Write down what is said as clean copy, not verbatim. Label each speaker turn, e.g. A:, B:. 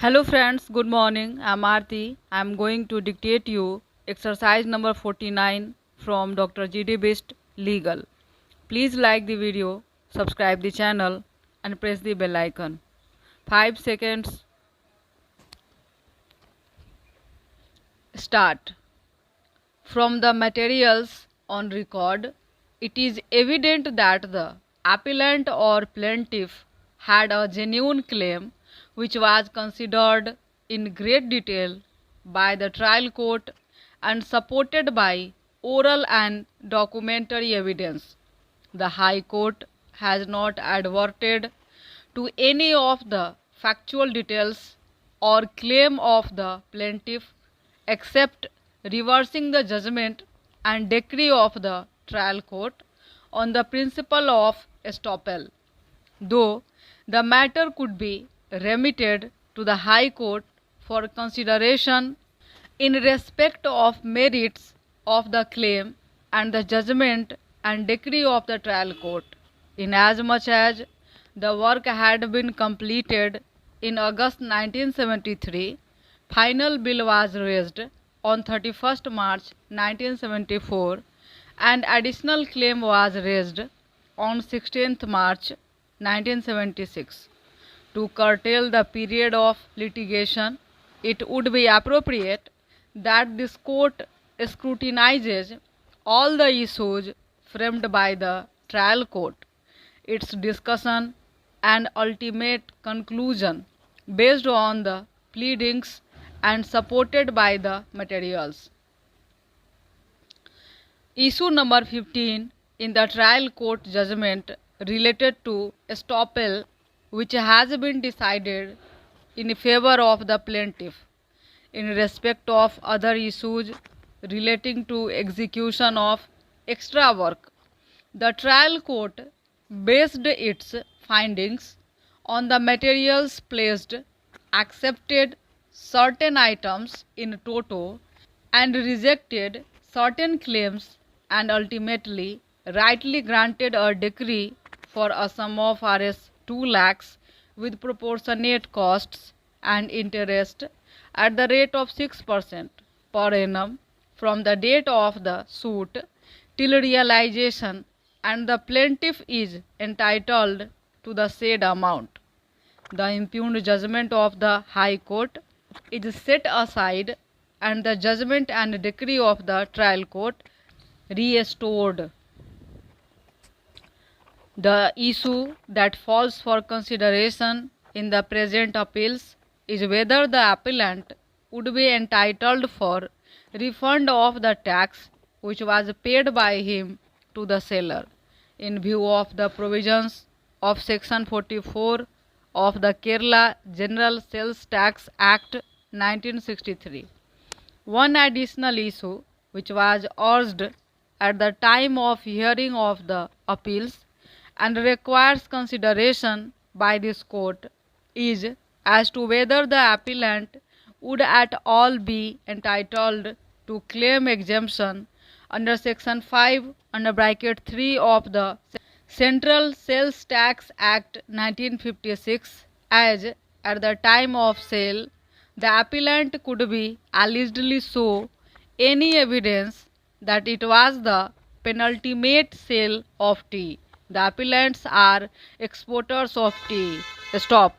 A: Hello friends, good morning. I'm Aarti. I'm going to dictate you exercise number 49 from Dr. G D Bist Legal. Please like the video, subscribe the channel and press the bell icon. 5 seconds. Start. From the materials on record, it is evident that the appellant or plaintiff had a genuine claim which was considered in great detail by the trial court and supported by oral and documentary evidence. The High Court has not adverted to any of the factual details or claim of the plaintiff except reversing the judgment and decree of the trial court on the principle of estoppel. Though the matter could be remitted to the High Court for consideration in respect of merits of the claim and the judgment and decree of the trial court, inasmuch as the work had been completed in August 1973, final bill was raised on 31st March 1974 and additional claim was raised on 16th March 1976. To curtail the period of litigation, it would be appropriate that this court scrutinizes all the issues framed by the trial court, its discussion and ultimate conclusion based on the pleadings and supported by the materials. Issue number 15 in the trial court judgment related to estoppel, which has been decided in favor of the plaintiff. In respect of other issues relating to execution of extra work, the trial court based its findings on the materials placed, accepted certain items in toto, and rejected certain claims, and ultimately rightly granted a decree for a sum of Rs 2 lakhs with proportionate costs and interest at the rate of 6% per annum from the date of the suit till realization, and the plaintiff is entitled to the said amount. The impugned judgment of the High Court is set aside and the judgment and decree of the trial court restored. The issue that falls for consideration in the present appeals is whether the appellant would be entitled for refund of the tax which was paid by him to the seller in view of the provisions of Section 44 of the Kerala General Sales Tax Act 1963. One additional issue which was urged at the time of hearing of the appeals and requires consideration by this court is as to whether the appellant would at all be entitled to claim exemption under Section 5 under bracket 3 of the Central Sales Tax Act 1956, as at the time of sale the appellant could be allegedly show any evidence that it was the penultimate sale of tea. The appellants are exporters of tea. Stop.